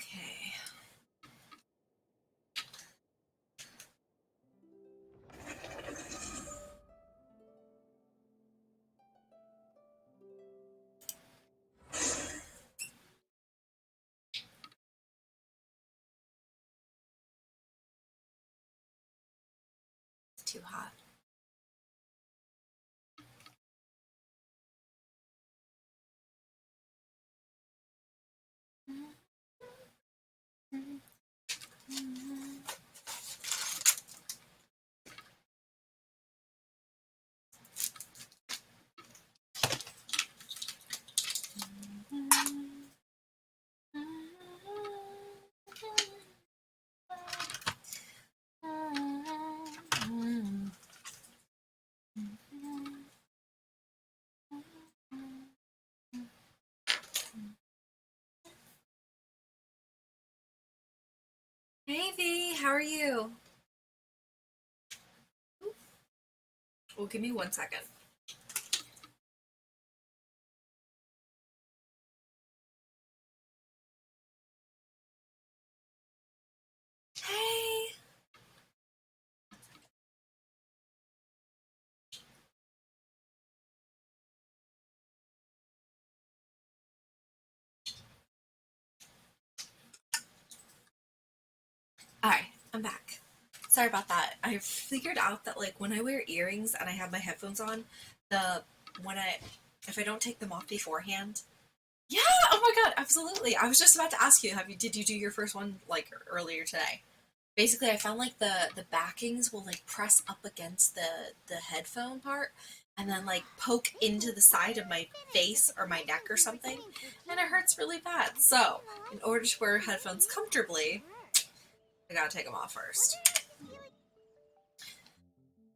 Okay. It's too hot. Hey V, how are you? Well, give me 1 second. Hey. Alright, I'm back. Sorry about that. I figured out that like when I wear earrings and I have my headphones on, the when I if I don't take them off beforehand. Yeah, oh my god, absolutely. I was just about to ask you, did you do your first one like earlier today? Basically I found like the backings will like press up against the headphone part and then like poke into the side of my face or my neck or something, and it hurts really bad. So in order to wear headphones comfortably, I gotta take them off first.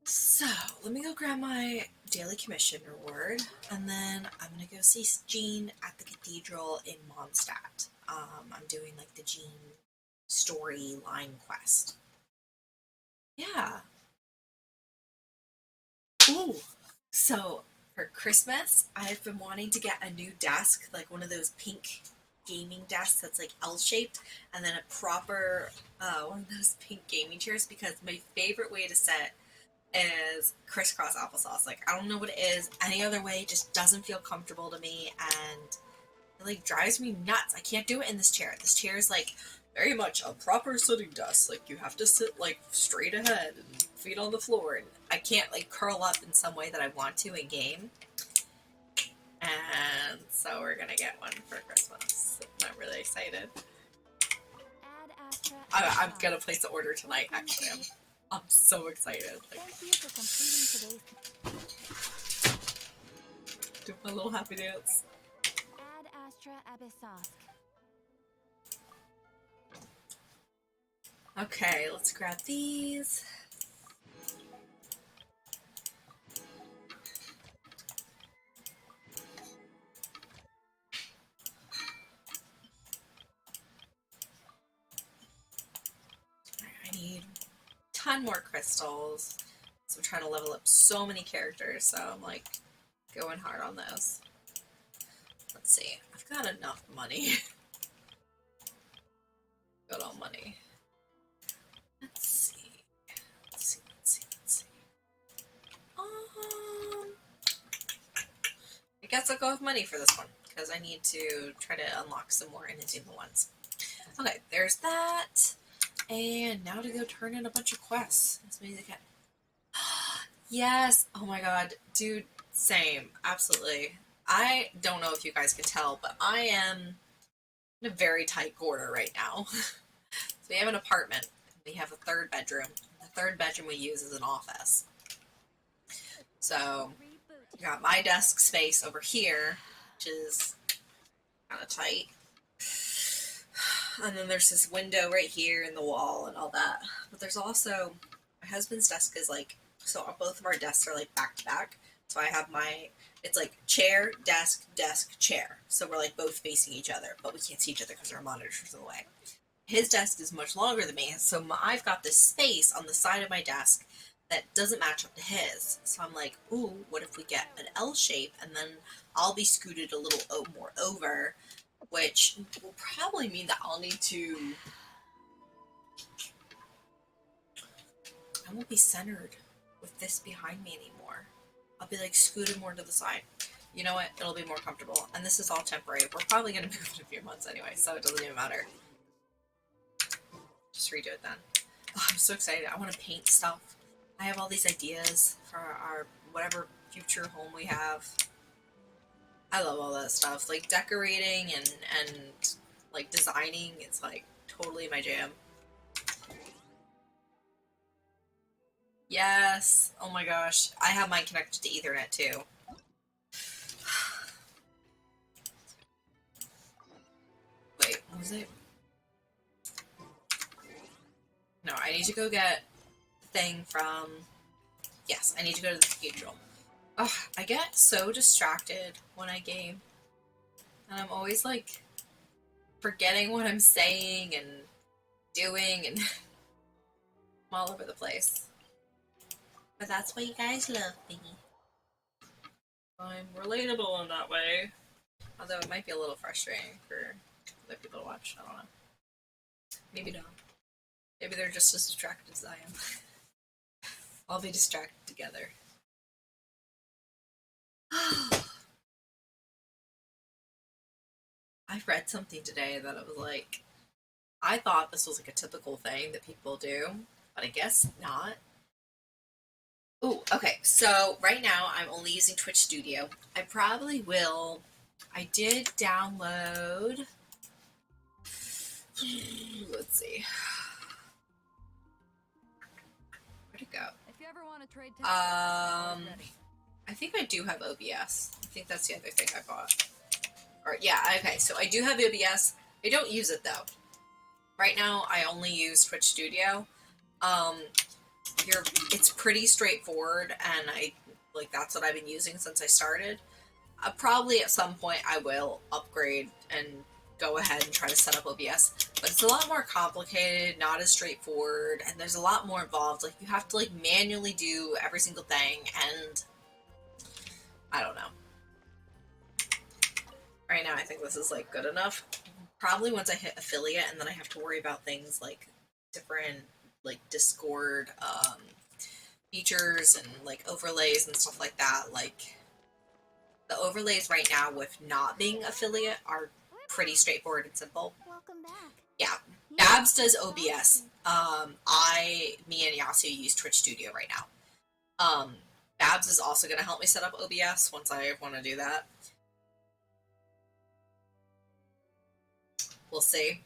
So let me go grab my daily commission reward, and then I'm gonna go see Jean at the cathedral in Mondstadt. I'm doing like the Jean storyline quest. Yeah. Ooh. So for Christmas, I've been wanting to get a new desk, like one of those pink gaming desks that's like L-shaped, and then a proper one of those pink gaming chairs, because my favorite way to sit is crisscross applesauce. Like I don't know what it is. Any other way just doesn't feel comfortable to me, and it like drives me nuts. I can't do it in this chair. This chair is like very much a proper sitting desk. Like you have to sit like straight ahead and feet on the floor, and I can't like curl up in some way that I want to in game. And so we're gonna get one for Christmas. I'm really excited. I'm gonna place the order tonight. Actually, I'm so excited. Like, do my little happy dance. Okay, let's grab these. I need a ton more crystals. So I'm trying to level up so many characters, so I'm like going hard on those. Let's see. I've got enough money. Got all money. Let's see. Let's see. I guess I'll go with money for this one, because I need to try to unlock some more Inazuma ones. Okay, there's that. And now to go turn in a bunch of quests. Let's make it again. Yes! Oh my god. Dude, same. Absolutely. I don't know if you guys can tell, but I am in a very tight quarter right now. So we have an apartment. We have a third bedroom. The third bedroom we use as an office. So we got my desk space over here, which is kind of tight. And then there's this window right here in the wall and all that. But there's also, my husband's desk is like, so both of our desks are like back to back. So I have it's like chair, desk, desk, chair. So we're like both facing each other, but we can't see each other because our monitors are in the way. His desk is much longer than me, so I've got this space on the side of my desk that doesn't match up to his. So I'm like, ooh, what if we get an L shape, and then I'll be scooted a little more over, which will probably mean that I'll need to. I won't be centered with this behind me anymore. I'll be like scooted more to the side. You know what? It'll be more comfortable. And this is all temporary. We're probably going to move in a few months anyway, so it doesn't even matter. Just redo it then. Oh, I'm so excited. I want to paint stuff. I have all these ideas for our whatever future home we have. I love all that stuff. Like decorating and like designing. It's like totally my jam. Yes. Oh my gosh. I have mine connected to Ethernet too. Wait, what was it? No, I need to go get the thing from... Yes, I need to go to the cathedral. Ugh, I get so distracted when I game. And I'm always like forgetting what I'm saying and doing and I'm all over the place. But that's why you guys love me. I'm relatable in that way. Although it might be a little frustrating for other people to watch. I don't know. Maybe not. Maybe they're just as distracted as I am. I'll be distracted together. I read something today that it was like, I thought this was like a typical thing that people do, but I guess not. Oh, okay. So right now I'm only using Twitch Studio. I probably will. I did download. Let's see. Where'd it go? If you ever want to trade I think I do have OBS. I think that's the other thing I bought. Or yeah, okay. So I do have OBS. I don't use it though. Right now I only use Twitch Studio. It's pretty straightforward, and that's what I've been using since I started. Probably at some point I will upgrade and go ahead and try to set up OBS, but it's a lot more complicated, not as straightforward, and there's a lot more involved. Like you have to like manually do every single thing, and I don't know. Right now I think this is like good enough. Probably once I hit affiliate, and then I have to worry about things like different like Discord features and like overlays and stuff like that. Like the overlays right now with not being affiliate are pretty straightforward and simple. Welcome back. Yeah. Babs does OBS. Me and Yasu use Twitch Studio right now. Babs is also going to help me set up OBS once I want to do that. We'll see.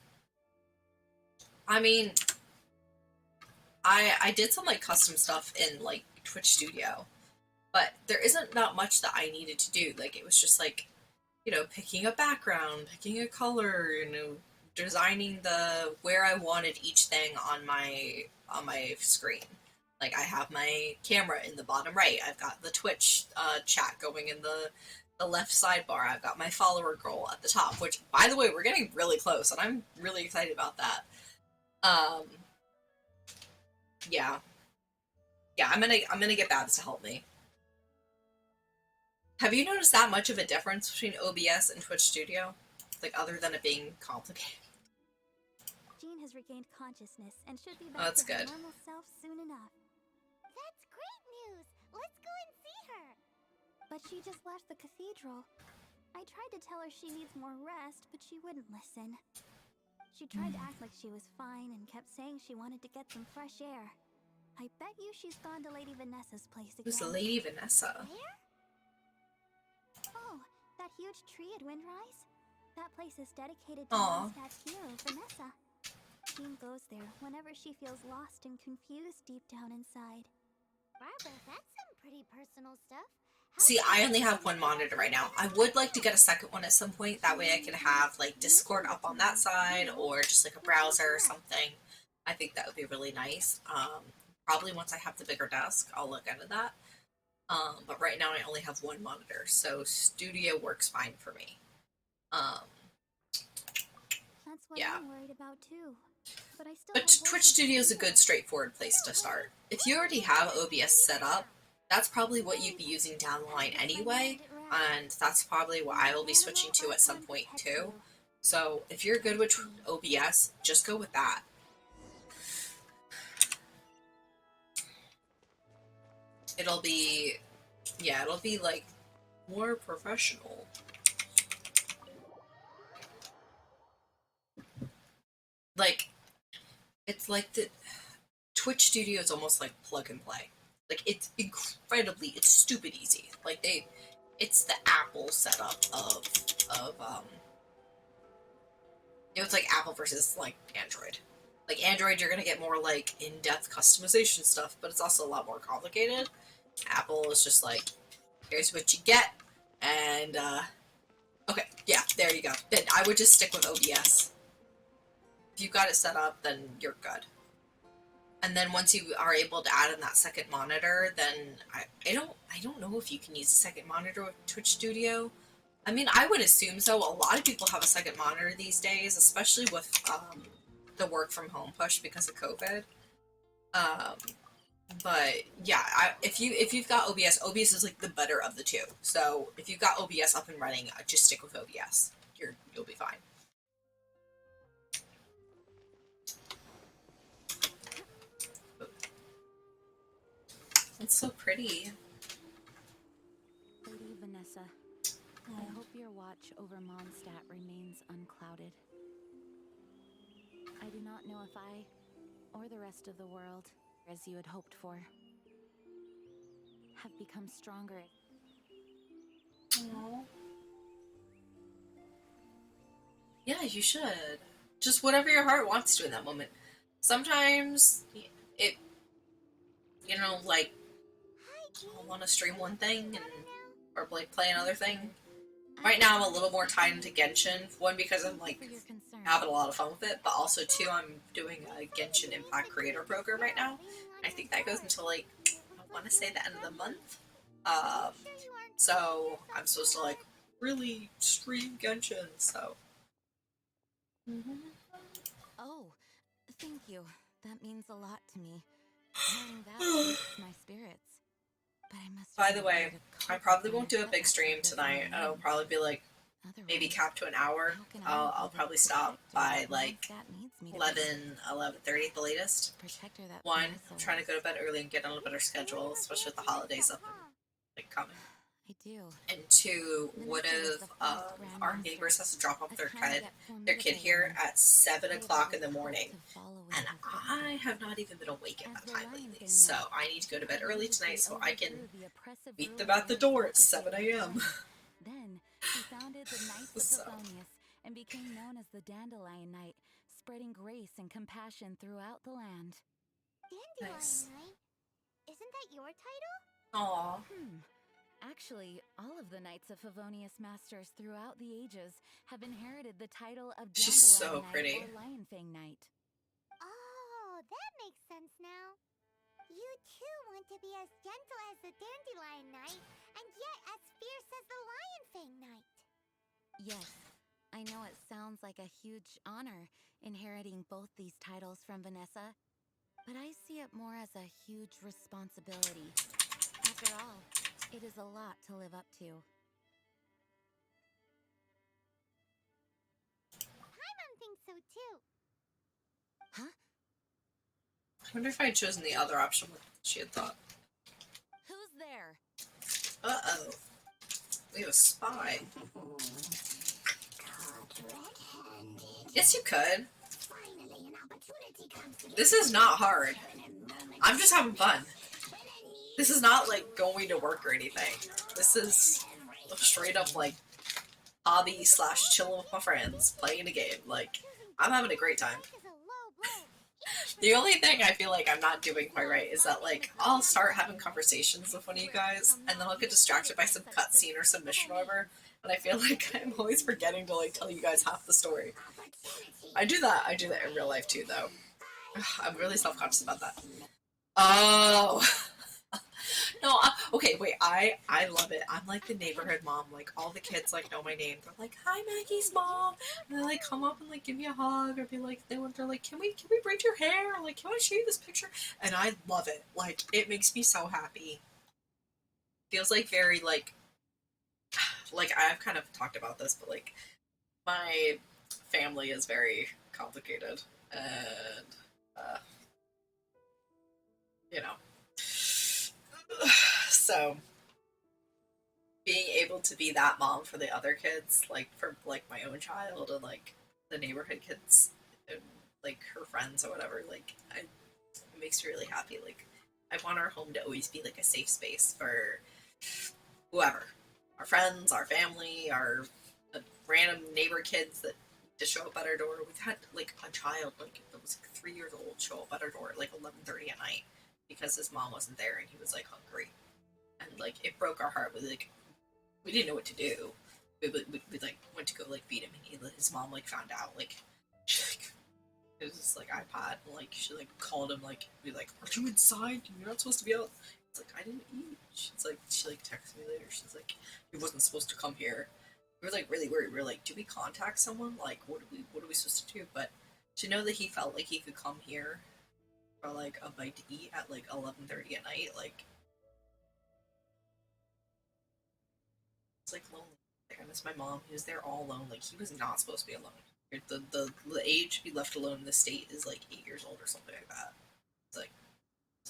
I mean, I did some like custom stuff in like Twitch Studio, but there isn't that much that I needed to do. Like it was just like, you know, picking a background, picking a color, you know, designing the where I wanted each thing on my screen. Like I have my camera in the bottom right. I've got the Twitch chat going in the left sidebar. I've got my follower goal at the top, which by the way, we're getting really close and I'm really excited about that. Yeah. Yeah, I'm gonna get Babs to help me. Have you noticed that much of a difference between OBS and Twitch Studio? Like other than it being complicated? Jean has regained consciousness and should be Oh, back that's to her good. normal self soon enough. That's great news! Let's go and see her! But she just left the cathedral. I tried to tell her she needs more rest, but she wouldn't listen. She tried to act like she was fine and kept saying she wanted to get some fresh air. I bet you she's gone to Lady Vanessa's place again. Who's the Lady Vanessa? Where? Oh, that huge tree at Windrise? That place is dedicated to Aw. Mondstadt's hero, Vanessa. Jean goes there whenever she feels lost and confused deep down inside. Barbara, that's some pretty personal stuff. See, I only have one monitor right now. I would like to get a second one at some point. That way I can have like Discord up on that side or just like a browser or something. I think that would be really nice. Probably once I have the bigger desk, I'll look into that. But right now I only have one monitor, so Studio works fine for me. That's what Yeah. I'm worried about too. But I still But have Twitch work to Studio is a do. good straightforward place to start. If you already have OBS set up, that's probably what you'd be using down the line anyway, and that's probably what I will be switching to at some point too. So if you're good with OBS, just go with that. It'll be, yeah, it'll be like more professional. Like, it's like the Twitch Studio is almost like plug and play. Like, it's incredibly, it's stupid easy. Like, it's the Apple setup of it's like Apple versus like Android. Like Android, you're gonna get more like in-depth customization stuff, but it's also a lot more complicated. Apple is just like, here's what you get, and okay, yeah, there you go. Then I would just stick with OBS. If you've got it set up, then you're good. And then once you are able to add in that second monitor, then I don't know if you can use a second monitor with Twitch Studio. I mean, I would assume so. A lot of people have a second monitor these days, especially with the work from home push because of COVID. Um, but yeah, if you've got OBS, OBS is like the better of the two. So if you've got OBS up and running, just stick with OBS. You'll be fine. It's so pretty. Lady Vanessa, I hope your watch over Mondstadt remains unclouded. I do not know if I, or the rest of the world, as you had hoped for, have become stronger. Aww. Yeah, you should. Just whatever your heart wants to in that moment. Sometimes it, like, I want to stream one thing or like play another thing. Right now, I'm a little more tied into Genshin. One, because I'm like having a lot of fun with it, but also two, I'm doing a Genshin Impact Creator Program right now. I think that goes until like I want to say the end of the month. Um, so I'm supposed to like really stream Genshin. So. Oh, thank you. That means a lot to me. Knowing that lifts my spirits. But I must. By the way, I probably won't do a big stream tonight. It'll probably be like maybe capped to an hour. I'll probably stop by like 11:30 at the latest. One, I'm trying to go to bed early and get on a better schedule, especially with the holidays up and like coming. I do. And two, what if our neighbors has to drop off their kid here at 7 o'clock in the morning, and I have not even been awake at that time lately, so I need to go to bed early tonight so I can meet them at the door at 7 a.m. Then he founded the Knights of Favonius and became known as the Dandelion Knight, spreading grace and compassion throughout the land. Dandelion Nice. Knight? Isn't that your title? Aww. Actually, all of the Knights of Favonius Masters throughout the ages have inherited the title of She's so Dandelion Knight pretty. or Lionfang Knight. Oh, that makes sense now. You too want to be as gentle as the Dandelion Knight, and yet as fierce as the Lionfang Knight. Yes, I know it sounds like a huge honor inheriting both these titles from Vanessa, but I see it more as a huge responsibility. After all, it is a lot to live up to. Paimon thinks so too. Huh? I wonder if I had chosen the other option what she had thought. Who's there? Uh-oh. We have a spy. Yes, you could. This is not hard. I'm just having fun. This is not like going to work or anything. This is straight up like hobby / chilling with my friends, playing a game. Like, I'm having a great time. The only thing I feel like I'm not doing quite right is that like I'll start having conversations with one of you guys and then I'll get distracted by some cutscene or some mission or whatever, and I feel like I'm always forgetting to like tell you guys half the story. I do that in real life too though. I'm really self-conscious about that. Oh. No, okay, wait, I love it. I'm like the neighborhood mom. Like, all the kids, like, know my name. They're like, hi, Maggie's mom. And they, like, come up and, like, give me a hug. Or be like, they're like, can we braid your hair? Or, like, can I show you this picture? And I love it. Like, it makes me so happy. Feels like very, like, I've kind of talked about this, but, like, my family is very complicated, and uh, you know, so being able to be that mom for the other kids, like for like my own child and like the neighborhood kids and like her friends or whatever, like it makes me really happy. Like I want our home to always be like a safe space for whoever, our friends, our family, our random neighbor kids that to show up at our door. We've had like a child like that was like 3 years old show up at our door at like 11:30 at night because his mom wasn't there and he was like hungry, and like it broke our heart. We didn't know what to do. We like went to go like feed him, and his mom like found out like it was just like iPod, and like she like called him like be like, "Are you inside? You're not supposed to be out." It's like I didn't eat. She's like she like texted me later. She's like, "He wasn't supposed to come here." We were like really worried. We were like, "Do we contact someone? Like, what are we supposed to do?" But to know that he felt like he could come here for like a bite to eat at like 11:30 at night, like it's like lonely. Like I miss my mom. He was there all alone. Like he was not supposed to be alone. The age to be left alone in the state is like 8 years old or something like that. It's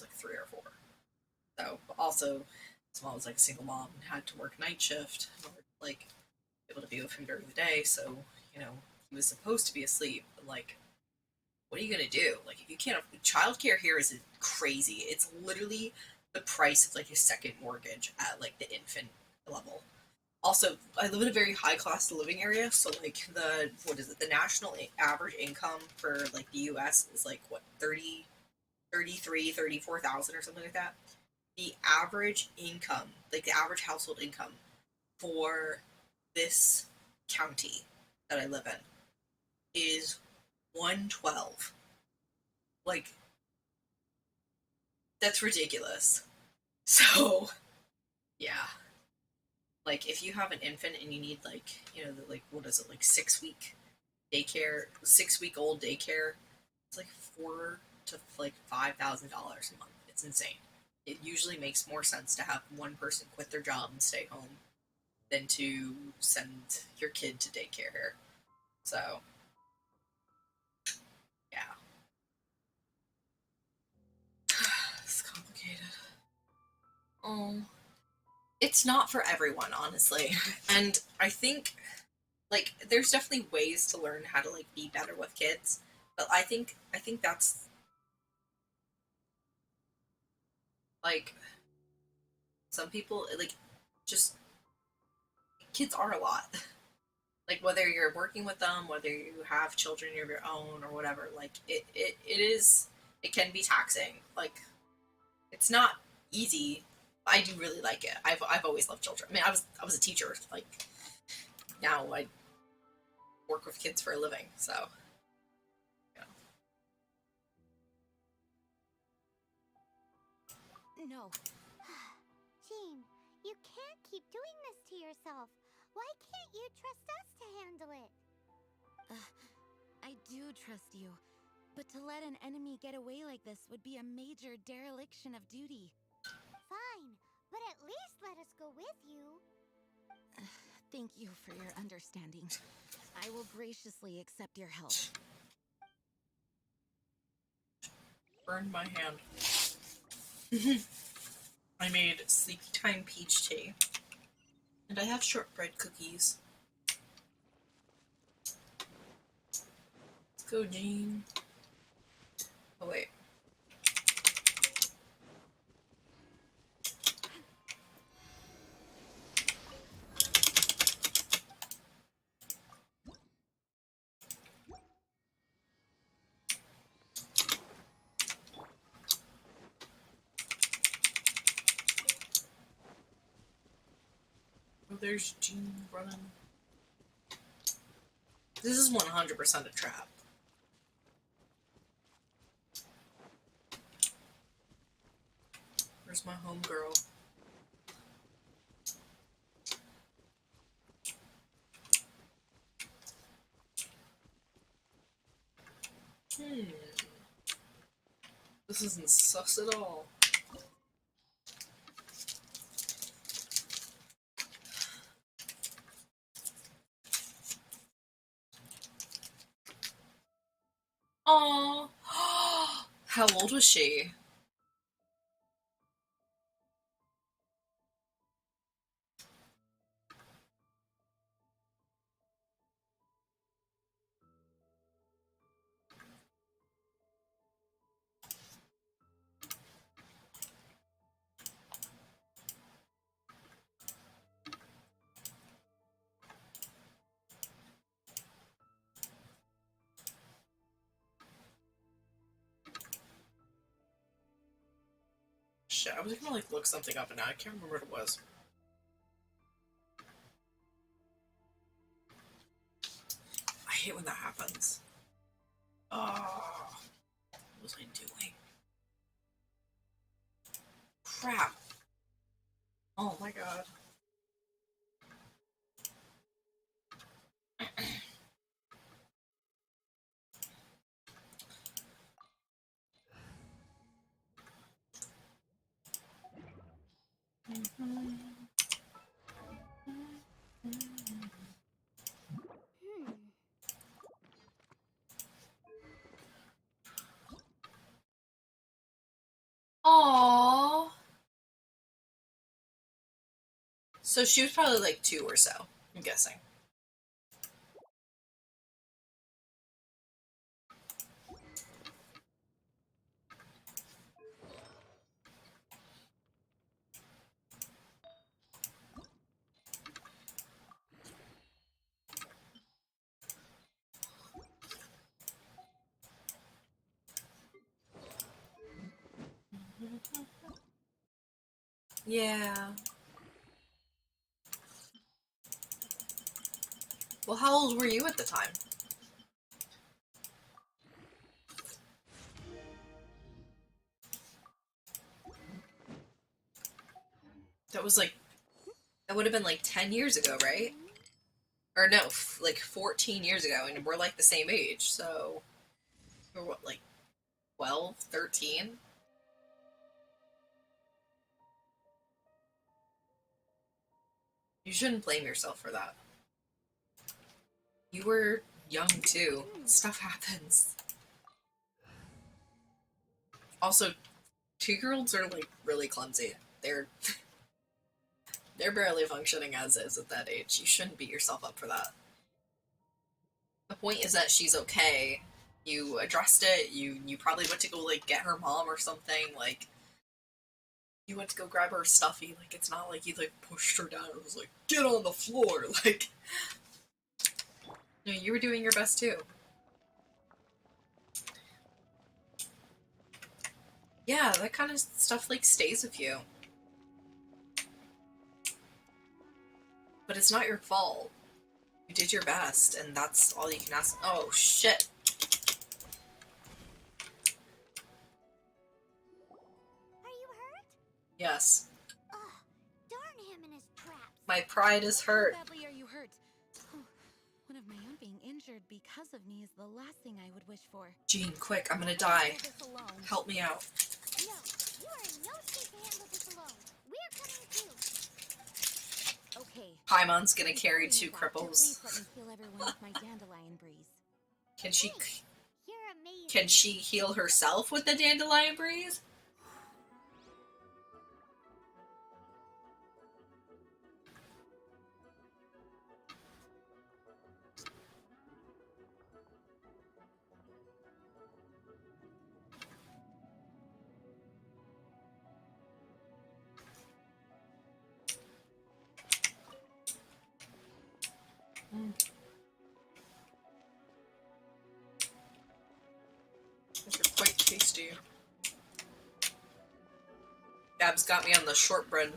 like 3 or 4. So also, his mom was like a single mom and had to work night shift in order to like be able to be with him during the day. So you know he was supposed to be asleep. But like, what are you gonna do? Like if you can't, childcare here is crazy. It's literally the price of like a second mortgage at like the infant level. Also, I live in a very high cost of living area, so like the what is it? The national average income for like the U.S. is like what 34,000 or something like that. The average income, like the average household income for this county that I live in is 112. Like that's ridiculous. So yeah, like if you have an infant and you need like like what is it like 6 week daycare, 6 week old daycare, it's like four to like $5,000 a month. It's insane. It usually makes more sense to have one person quit their job and stay home than to send your kid to daycare here. So yeah, it's complicated. Oh, it's not for everyone, honestly. And I think like there's definitely ways to learn how to like be better with kids, but I think that's like some people like just kids are a lot. Like whether you're working with them, whether you have children of your own or whatever, like it can be taxing. Like it's not easy. I do really like it. I've always loved children. I mean, I was a teacher. Like now I work with kids for a living. So yeah. No. Jean, you can't keep doing this to yourself. Why can't you trust us to handle it? I do trust you, but to let an enemy get away like this would be a major dereliction of duty. Fine, but at least let us go with you. Thank you for your understanding. I will graciously accept your help. Burned my hand. I made sleepy time peach tea, and I have shortbread cookies. Let's go, Jean. Oh wait. Oh, there's Jean running. This is 100% a trap. Where's my homegirl? This isn't sus at all. Aww. How old was she? Shit, I was gonna like look something up and now I can't remember what it was. I hate when that happens. Oh, what was I doing? Crap. Oh my god. Hmm. Aww. So she was probably like 2 or so, I'm guessing. Yeah. Well, how old were you at the time? That was like, that would have been like 10 years ago, right? Or no, like 14 years ago, and we're like the same age, so we're what, like 12, 13? You shouldn't blame yourself for that. You were young too. Stuff happens. Also, 2-year-olds are like really clumsy. They're they're barely functioning as is at that age. You shouldn't beat yourself up for that. The point is that she's okay. You addressed it. You probably went to go like get her mom or something. Like you went to go grab her stuffy. Like it's not like you like pushed her down and was like get on the floor. Like you were doing your best too. Yeah, that kind of stuff like stays with you. But it's not your fault. You did your best, and that's all you can ask. Oh shit! Are you hurt? Yes, Ugh, darn him and his traps. my pride is hurt. How badly are you hurt? Oh, one of my own being injured because of me is the last thing I would wish for. Jean, quick! I'm gonna die. Do this alone. Help me out. No, you are in no state to handle this alone. We're coming too. Okay. Paimon's gonna Before carry you 2 do that, please cripples. let me heal everyone with my dandelion breeze. Can she? Thanks. You're amazing. Can she heal herself with the dandelion breeze? These are quite tasty. Gab's got me on the shortbread.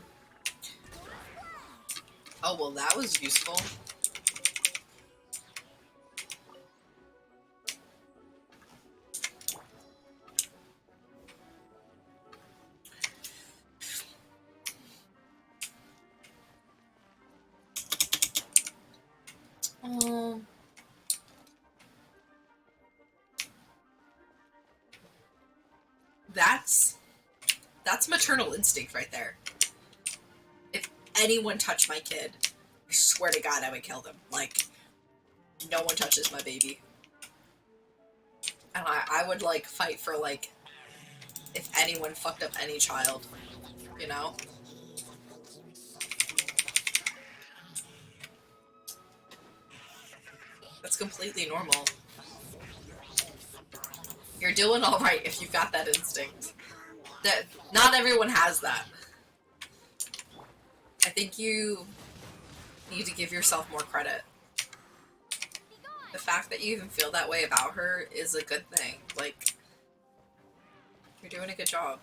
Oh well, that was useful. Oh, that's maternal instinct right there. If anyone touched my kid, I swear to God I would kill them. Like, no one touches my baby. And I would, like, fight for, like, if anyone fucked up any child, you know? That's completely normal. You're doing alright if you've got that instinct. That not everyone has that. I think you need to give yourself more credit. The fact that you even feel that way about her is a good thing. Like, you're doing a good job.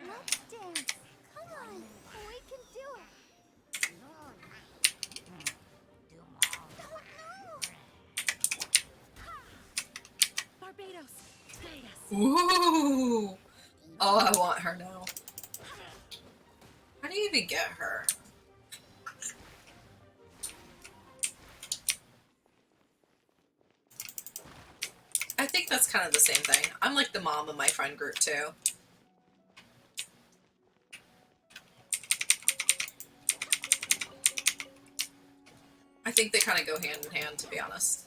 Let's dance. Come on, we can do it. Barbados. Ooh! Oh, I want her now. How do you even get her? I think that's kind of the same thing. I'm like the mom of my friend group too. I think they kind of go hand in hand, to be honest.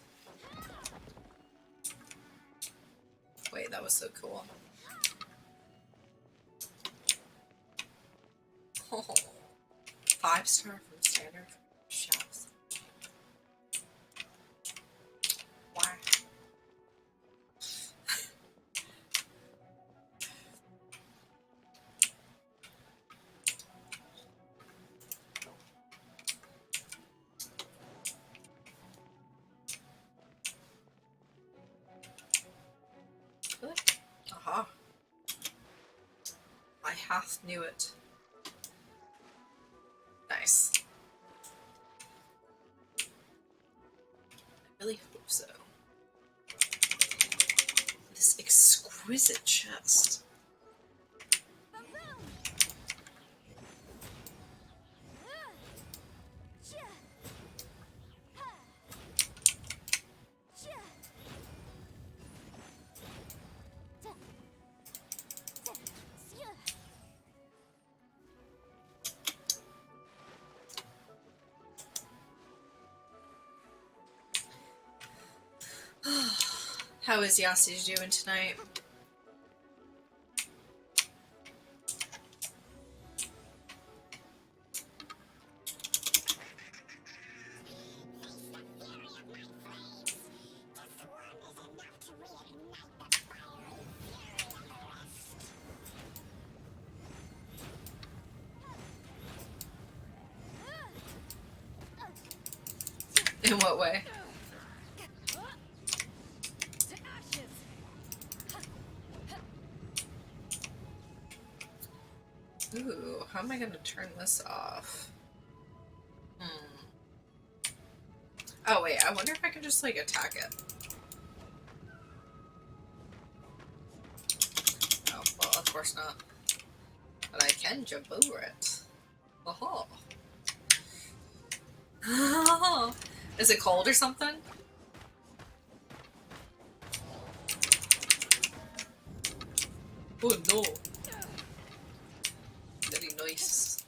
Wait, that was so cool. Oh, 5-star from standard chefs. Wow. Aha. I half knew it. Nice. I really hope so. This exquisite chest. How is Yasi doing tonight? In what way? Ooh, how am I gonna turn this off? Oh wait, I wonder if I can just like attack it. Oh, well, of course not. But I can jump over it. Oh. Is it cold or something? Oh no. Very nice.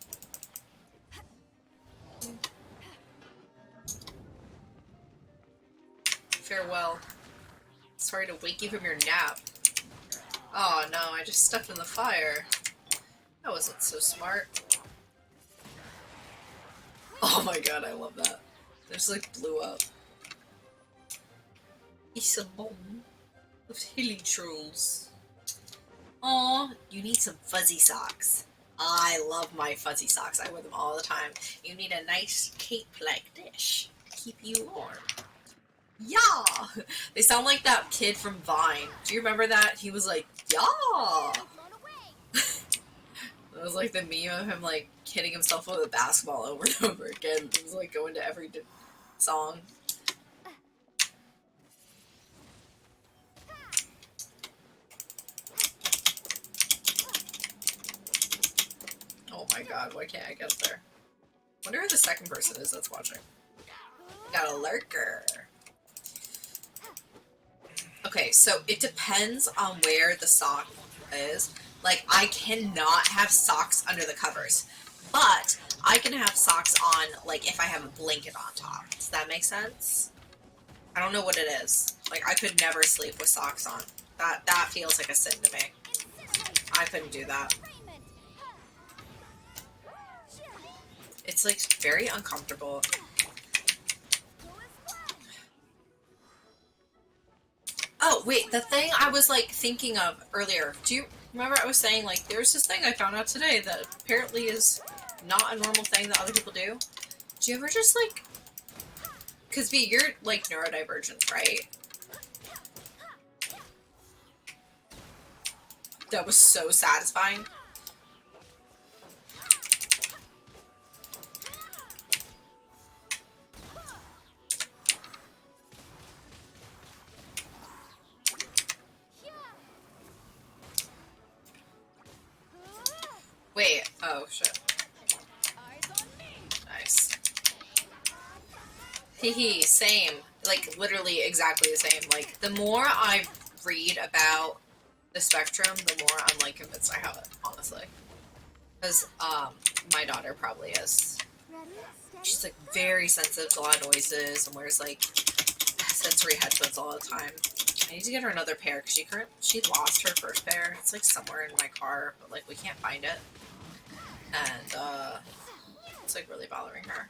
Farewell. Sorry to wake you from your nap. Oh no, I just stepped in the fire. That wasn't so smart. Oh my god, I love that. It just like blew up. It's a bomb of hilly trolls. Aw, you need some fuzzy socks. I love my fuzzy socks. I wear them all the time. You need a nice cape like this. Keep you warm. Yeah! They sound like that kid from Vine. Do you remember that? He was like, yeah! It was like the meme of him like hitting himself with a basketball over and over again. It was like going to every song. Oh my god, why can't I get up there? Wonder who the second person is that's watching. Got a lurker. Okay, so it depends on where the sock is. Like, I cannot have socks under the covers. But I can have socks on, like, if I have a blanket on top. Does that make sense? I don't know what it is. Like, I could never sleep with socks on. That feels like a sin to me. I couldn't do that. It's, like, very uncomfortable. Oh, wait, the thing I was, like, thinking of earlier. Do you remember I was saying, like, there's this thing I found out today that apparently is not a normal thing that other people do? Do you ever just, like... Because, V, you're, like, neurodivergent, right? That was so satisfying. Wait, oh, shit. Nice. Hehe, same. Like, literally exactly the same. Like, the more I read about the spectrum, the more I'm, like, convinced I have it, honestly. Because, my daughter probably is. She's, like, very sensitive to a lot of noises and wears, like, sensory headphones all the time. I need to get her another pair because she lost her first pair. It's, like, somewhere in my car, but, like, we can't find it. And, it's, like, really bothering her.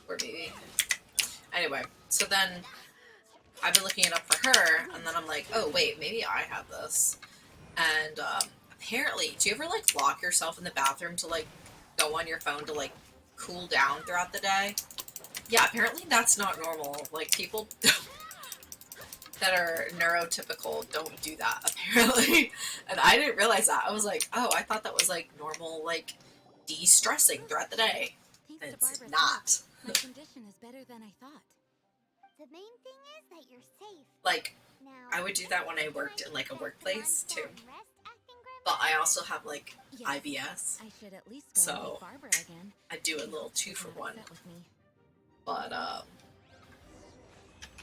Poor baby. Anyway, so then I've been looking it up for her, and then I'm like, oh, wait, maybe I have this. And, apparently, do you ever, like, lock yourself in the bathroom to, like, go on your phone to, like, cool down throughout the day? Yeah, apparently that's not normal. Like, people that are neurotypical don't do that, apparently. And I didn't realize that. I was like, oh, I thought that was, like, normal, like, de-stressing throughout the day. It's not. My condition is better than I thought. The main thing is that you're safe. Like, Now, I would do that when I worked in, like, a workplace, too. rest acting But I also have, like, Yes, IBS. I should at least go So, and meet Barbara again. I do a She's little 2-for-1. upset with me. But,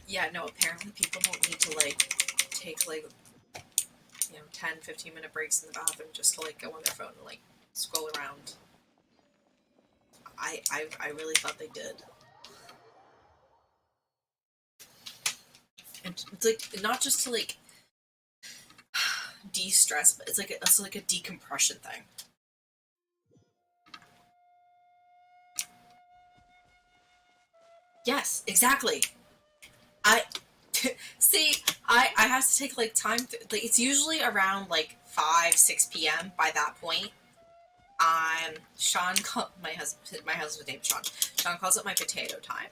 yeah, no, apparently people don't need to, like, take, like, 10, 15-minute breaks in the bathroom just to, like, go on their phone and, like, scroll around. I really thought they did. And it's, like, not just to, like, de-stress, but it's, like, it's like a decompression thing. Yes, exactly. See, I have to take, like, time, like, it's usually around, like, 5, 6 p.m. by that point. Sean, my husband's name is Sean. Sean calls it my potato time.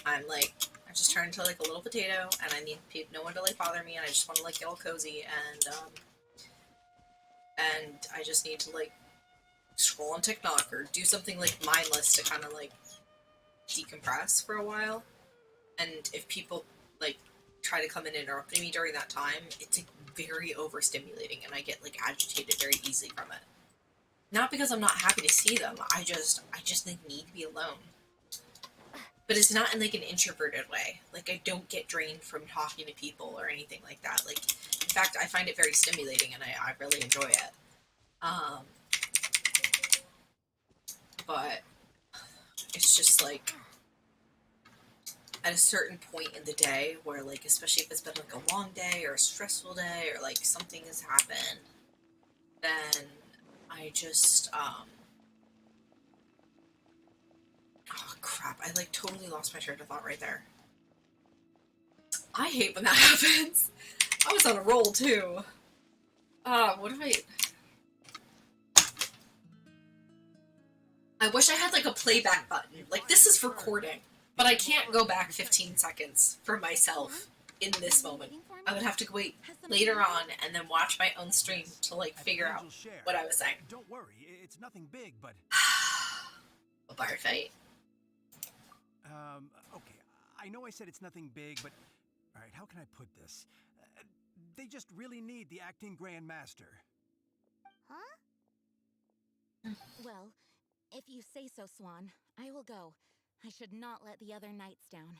I'm like, I just turned into, like, a little potato, and I need no one to, like, bother me, and I just want to, like, get all cozy, and I just need to, like, scroll on TikTok or do something, like, mindless to kind of, like, decompress for a while. And if people, like, try to come in and interrupt me during that time, it's, like, very overstimulating, and I get, like, agitated very easily from it. Not because I'm not happy to see them, I just like, need to be alone. But it's not in, like, an introverted way. Like, I don't get drained from talking to people or anything like that. Like, in fact, I find it very stimulating, and I really enjoy it. But it's just, like, at a certain point in the day where, like, especially if it's been, like, a long day or a stressful day or, like, something has happened, then I just, oh, crap, I, like, totally lost my train of thought right there. I hate when that happens. I was on a roll, too. What if I wish I had, like, a playback button. Like, this is recording, but I can't go back 15 seconds for myself in this moment. I would have to wait later on and then watch my own stream to, like, figure out what I was saying. Don't worry, it's nothing big, but... A bar fight? Okay, I know I said it's nothing big, but... Alright, how can I put this? They just really need the acting grandmaster. Huh? Well, if you say so, Swan, I will go. I should not let the other knights down.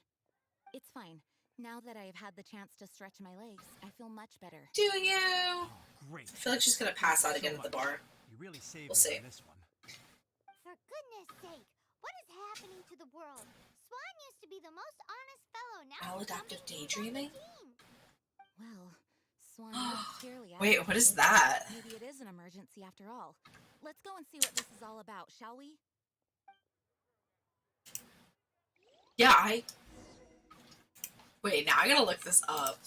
It's fine. Now that I have had the chance to stretch my legs, I feel much better. Do you? Great. feel like she's gonna pass out again at the bar. You really saved We'll me see. on this one. For goodness sake, what is happening to the world? Swan used to be the most honest fellow. Now he's Maladaptive dumping things on the daydreaming? team. Well, Swan was clearly Wait, what is that? Maybe it is an emergency after all. Let's go and see what this is all about, shall we? Yeah, Wait, now I gotta look this up.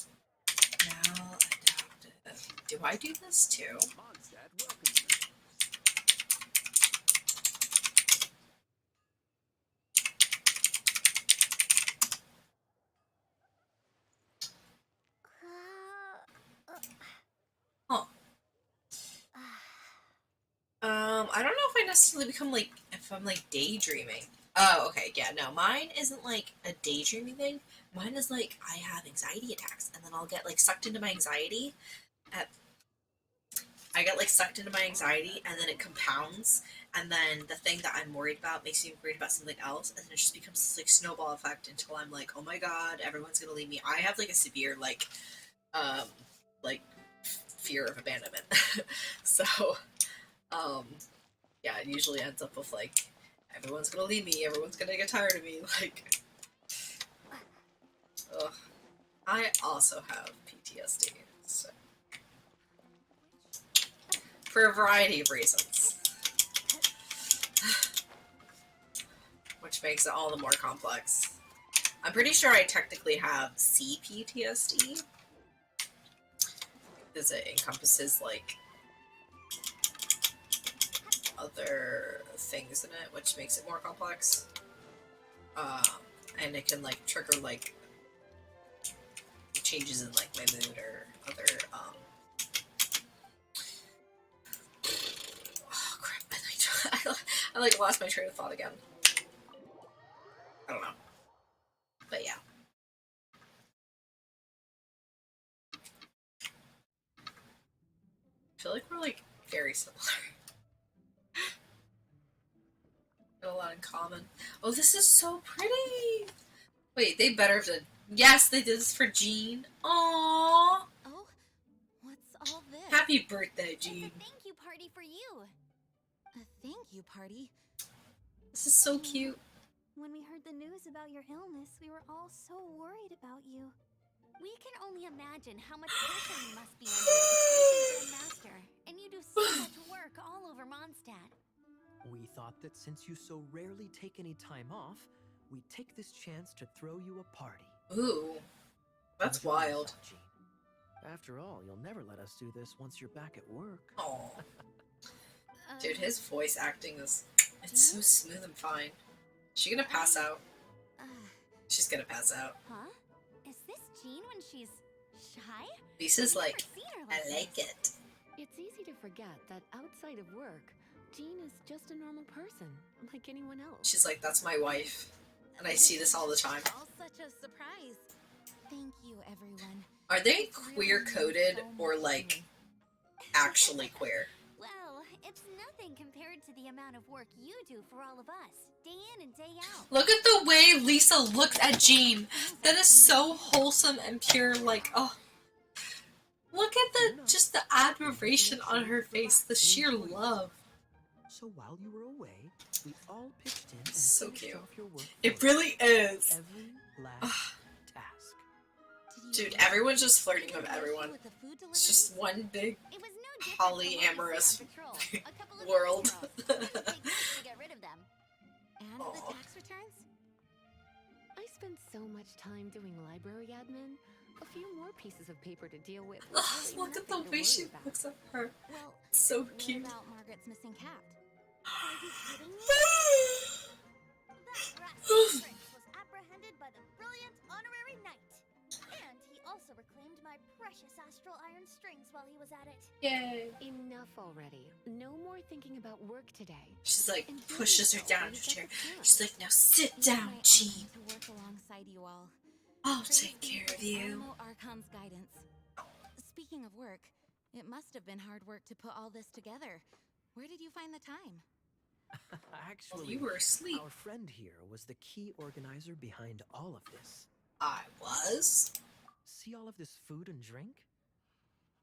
Maladaptive. Do I do this too? Mondstadt welcomes you. Huh. I don't know if I necessarily become like, if I'm like daydreaming. Oh, okay, yeah, no, mine isn't like a daydreaming thing. Mine is like, I have anxiety attacks, and then I'll get like sucked into my anxiety. I get like sucked into my anxiety, and then it compounds, and then the thing that I'm worried about makes me worried about something else, and then it just becomes this like snowball effect until I'm like, oh my god, everyone's gonna leave me. I have like a severe um, like fear of abandonment. So, yeah, it usually ends up with like, everyone's gonna leave me, everyone's gonna get tired of me, like, ugh. I also have PTSD, so, for a variety of reasons, which makes it all the more complex. I'm pretty sure I technically have CPTSD, because it encompasses like other things in it, which makes it more complex. And it can like trigger like changes in like my mood or other oh crap, I like lost my train of thought again. I don't know. But yeah. I feel like we're like very similar. Got a lot in common. Oh, this is so pretty! Wait, they better have done. Yes, they did this for Jean. Aww! Oh, what's all this? Happy birthday, It's Jean. a thank you party for you. A thank you party? This is so cute. When we heard the news about your illness, we were all so worried about you. We can only imagine how much pressure you must be under as Grandmaster, and you do so much work all over Mondstadt. We thought that since you so rarely take any time off, we'd take this chance to throw you a party. Ooh, that's Enjoy wild. yourself, Jean. After all, you'll never let us do this once you're back at work. Oh, dude, his voice acting it's so smooth and fine. She gonna pass out. She's gonna pass out. Huh? Is this Jean when she's shy? Lisa's I've never like, seen her I like like this. it. It's easy to forget that outside of work, Jean is just a normal person, like anyone else. She's like, that's my wife. And I see this all the time. All such a surprise. Thank you, everyone. Are they It's really queer coded meant so or much to like me. actually queer? Well, it's nothing compared to the amount of work you do for all of us, day in and day out. Look at the way Lisa looks at Jean. That is so wholesome and pure. Like, oh, look at the admiration on her face, the sheer love. So while you were away, we all pitched in and So finished cute. off your work. It for you. really is. Every last task. Did you Dude, really everyone's just think flirting with the issue everyone. with the food It's just one big It was no different polyamorous from when we were on patrol. A couple of world. girls. It didn't take much to get rid of them. And Aw. the tax returns? I spent so much time doing library admin. A few more pieces of paper to deal with. Ugh, was really look at the nothing to way she worry about. looks at her. Well, So what cute. about Margaret's missing cat? Are you kidding me? That rat Prince was apprehended by the brilliant honorary knight. And he also reclaimed my precious astral iron strings while he was at it. Yay. Enough already. No more thinking about work today. She's like, Enjoy pushes her yourself down while her you've got chair. the chance. She's like, now sit It was down, my Jean. honor to work alongside you all. I'll Praise take be care to of you. Alamo Archon's guidance. Speaking of work, it must have been hard work to put all this together. Where did you find the time? Actually, You were asleep. our friend here was the key organizer behind all of this. I was. See all of this food and drink?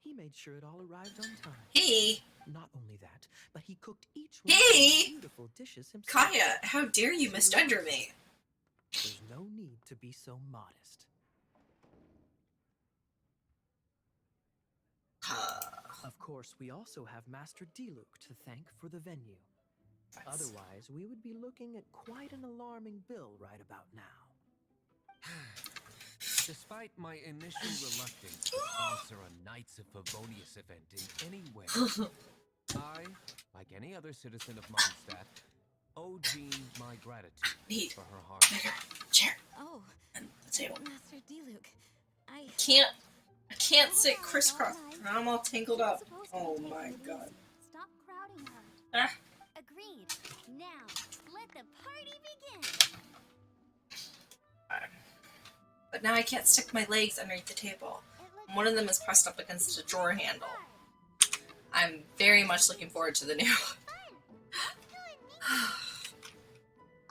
He made sure it all arrived on time. He? Not only that, but he cooked each one of He? these beautiful dishes himself. Kaya, how dare you So misgender relax. me? There's no need to be so modest. Of course, we also have Master Diluc to thank for the venue. Otherwise, we would be looking at quite an alarming bill right about now. Despite my initial reluctance to sponsor a Knights of Favonius event in any way, I, like any other citizen of Mondstadt, owe Jean my gratitude Neat. for her hard work. Chair. Oh, And the table. Master Diluc, I I can't sit Alright, crisscross. alright. Now I'm all tangled She's up. supposed to Oh take my it god. easy. Stop crowding her. Ah. Agreed. Now, let the party begin. But now I can't stick my legs underneath the table. One of them is pressed up against a drawer handle. I'm very much looking forward to the new.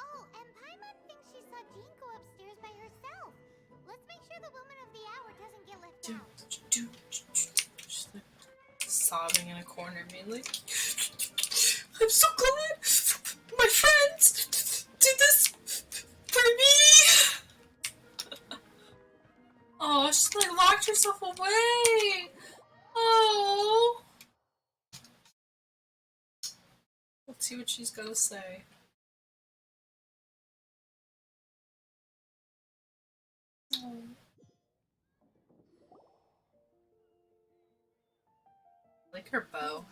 Oh, and Paimon thinks she saw Jean go upstairs by herself. Let's make sure the woman of the hour doesn't get left out. Just like sobbing in a corner, being like, I'm so glad my friends did this for me. Oh, she like locked herself away. Oh. Let's see what she's gonna say. Oh. Like her bow.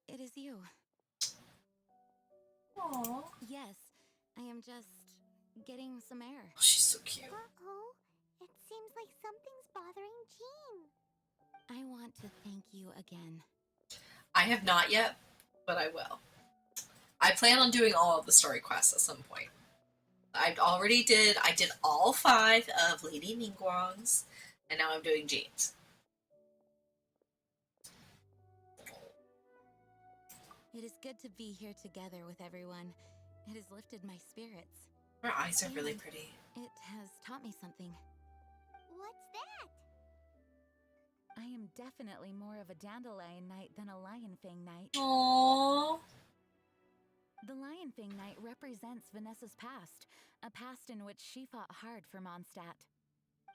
it is you. Aww. Yes, I am just getting some air. Oh, she's so cute. Uh-oh. It seems like something's bothering Jean. I want to thank you again. I have not yet, but I will. I plan on doing all of the story quests at some point. I did all 5 of Lady Ningguang's, and now I'm doing Jean's. It is good to be here together with everyone. It has lifted my spirits. Her eyes are really pretty. It has taught me something. What's that? I am definitely more of a dandelion knight than a lion fang knight. Aww. The lion fang knight represents Vanessa's past, a past in which she fought hard for Mondstadt.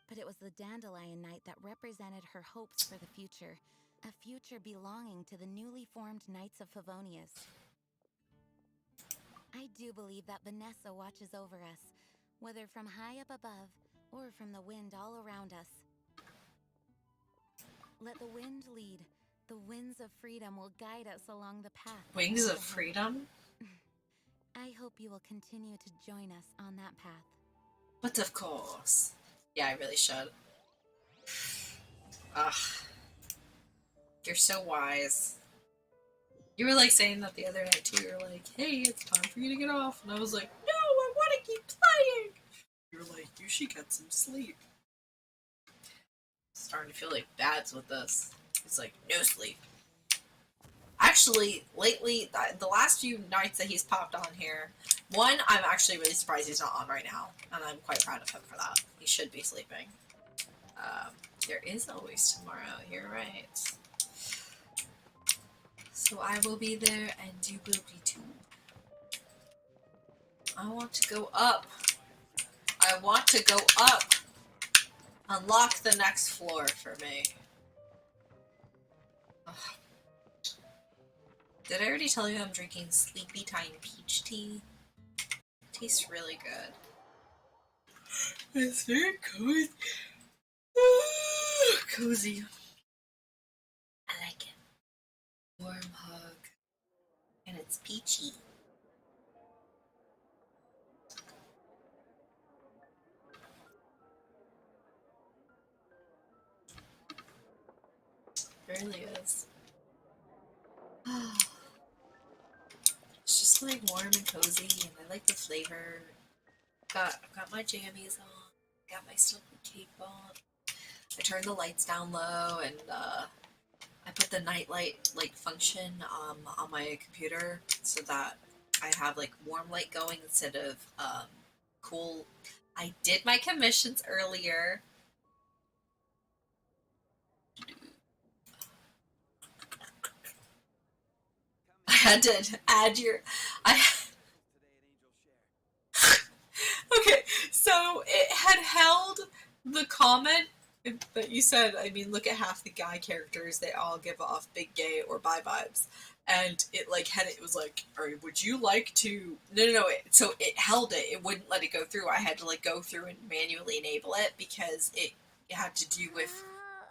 But it was the dandelion knight that represented her hopes for the future, a future belonging to the newly formed Knights of Favonius. I do believe that Vanessa watches over us, whether from high up above or from the wind all around us. Let the wind lead. The winds of freedom will guide us along the path. Wings of ahead. Freedom? I hope you will continue to join us on that path. But of course. Yeah, I really should. Ugh. You're so wise. You were like saying that the other night too. You were like, hey, it's time for you to get off. And I was like, no, I want to keep playing. You were like, you should get some sleep. Starting to feel like Dad's with this. It's like, no sleep. Actually, lately, the last few nights that he's popped on here, one, I'm actually really surprised he's not on right now. And I'm quite proud of him for that. He should be sleeping. There is always tomorrow. You're right. So I will be there and you will be too. I want to go up. I want to go up. Unlock the next floor for me. Ugh. Did I already tell you I'm drinking Sleepy Time Peach Tea? It tastes really good. It's very cozy. Cozy. I like it. Warm hug. And it's peachy. It really is. It's just like warm and cozy, and I like the flavor. I've got my jammies on, got my silver cape on. I turned the lights down low, and I put the nightlight like function on my computer so that I have like warm light going instead of cool. I did my commissions earlier. had to add your. I okay, so it had held the comment that you said. I mean, look at half the guy characters; they all give off big gay or bi vibes, and it like had it was like, "Or would you like to?" No. So it held it. It wouldn't let it go through. I had to like go through and manually enable it because it had to do with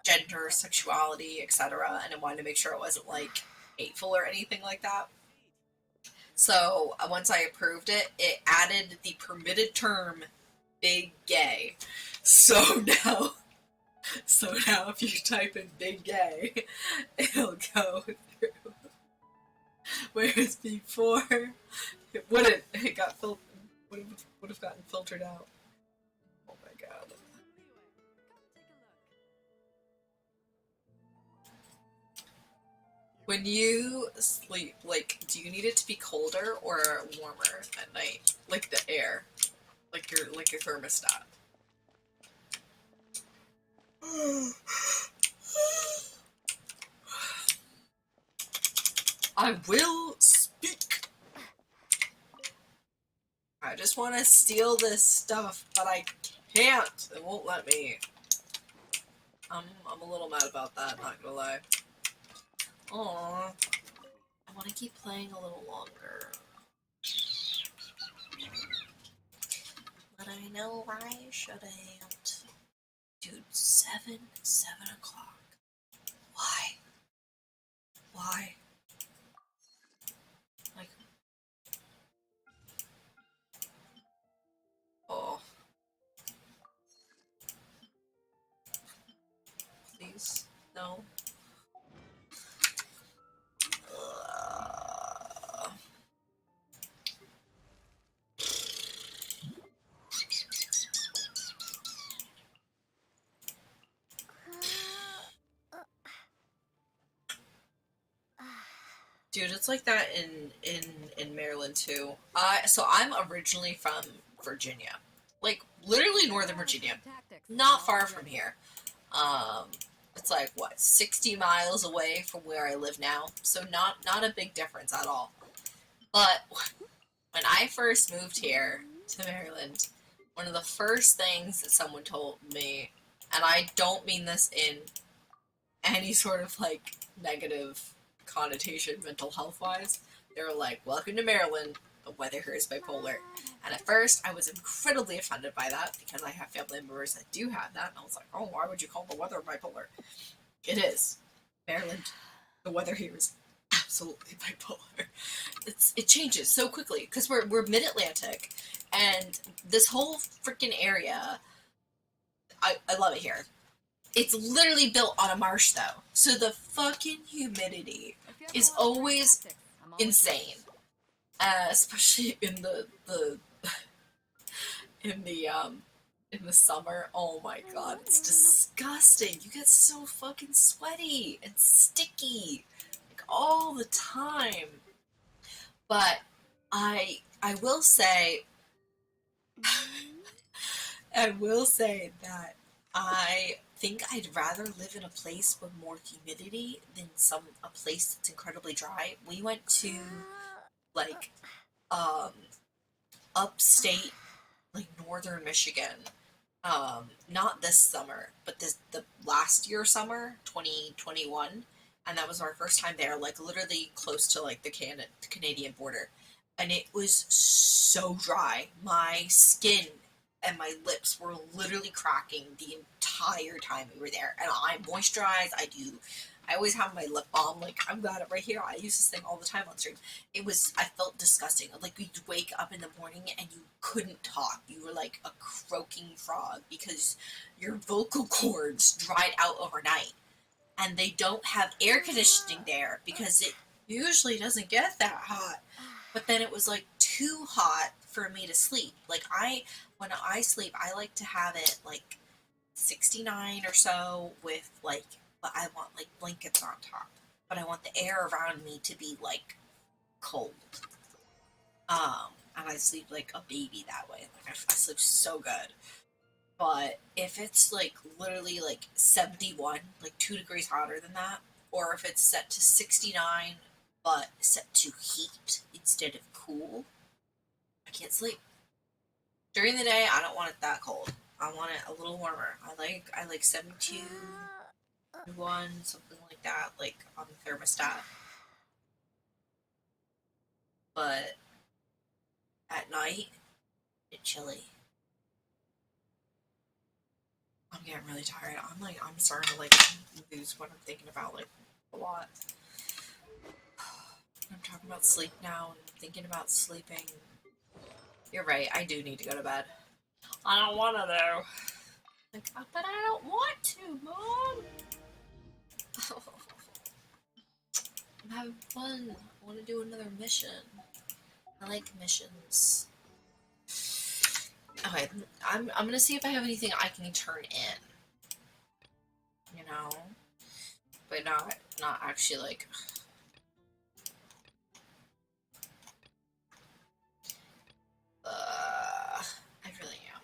gender, sexuality, etc. And I wanted to make sure it wasn't like hateful or anything like that. So once I approved it, it added the permitted term "big gay." So now, so now, if you type in "big gay," it'll go through. Whereas before, it wouldn't. It got would have gotten filtered out. Oh my god. When you sleep, like, do you need it to be colder or warmer at night? Like the air, like your thermostat. I will speak. I just want to steal this stuff, but I can't. It won't let me. I'm a little mad about that. Not gonna lie. Aww. I want to keep playing a little longer. But I know I shouldn't. Dude, 7 o'clock. Why? Why? Like, oh, please, no. Ugh. Dude, it's like that in Maryland too. So I'm originally from Virginia, like literally Northern Virginia, not far from here. Um, it's like what 60 miles away from where I live now, so not a big difference at all. But when I first moved here to Maryland, one of the first things that someone told me, and I don't mean this in any sort of like negative connotation mental health wise, they were like, "Welcome to Maryland. The weather here is bipolar." And at first, I was incredibly offended by that because I have family members that do have that. And I was like, "Oh, why would you call the weather bipolar?" It is. Maryland, the weather here is absolutely bipolar. It changes so quickly because we're mid Atlantic, and this whole freaking area, I love it here. It's literally built on a marsh though, so the fucking humidity is always insane, especially in the in the summer. Oh my god, it's disgusting. You get so fucking sweaty and sticky like all the time. But I will say I will say that I think I'd rather live in a place with more humidity than a place that's incredibly dry. We went to like um upstate like northern Michigan. Not this summer, but the last year summer, 2021, and that was our first time there, like literally close to like the Canadian border. And it was so dry. My skin and my lips were literally cracking the entire time we were there. And I moisturize, I always have my lip balm, like I've got it right here. I use this thing all the time on stream. I felt disgusting. Like you'd wake up in the morning and you couldn't talk. You were like a croaking frog because your vocal cords dried out overnight. And they don't have air conditioning there because it usually doesn't get that hot. But then it was like too hot for me to sleep. Like when I sleep, I like to have it like 69 or so with like, but I want like blankets on top. But I want the air around me to be like cold. And I sleep like a baby that way. Like I sleep so good. But if it's like literally like 71, like 2 degrees hotter than that, or if it's set to 69 but set to heat instead of cool, I can't sleep. During the day, I don't want it that cold. I want it a little warmer. I like 72, 1, something like that, like on the thermostat. But at night, it's chilly. I'm getting really tired. I'm starting to like lose what I'm thinking about like a lot. I'm talking about sleep now and I'm thinking about sleeping. You're right, I do need to go to bed. I don't want to though. Like, but I don't want to, Mom. I'm having fun. I want to do another mission. I like missions. Okay, I'm gonna see if I have anything I can turn in. You know, but not actually like. I really am.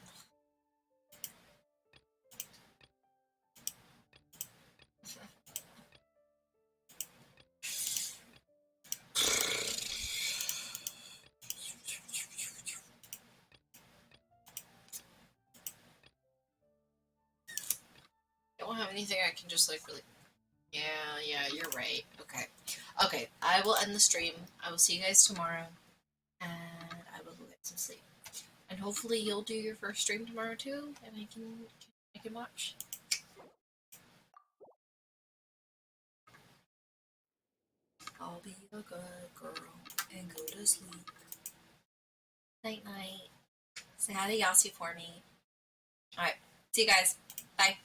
I don't have anything I can just like really. Yeah, you're right. Okay, I will end the stream. I will see you guys tomorrow, and I will go get some sleep. And hopefully you'll do your first stream tomorrow too, and I can watch. I'll be a good girl and go to sleep. Night night. Say hi to Yasi for me. Alright, see you guys. Bye.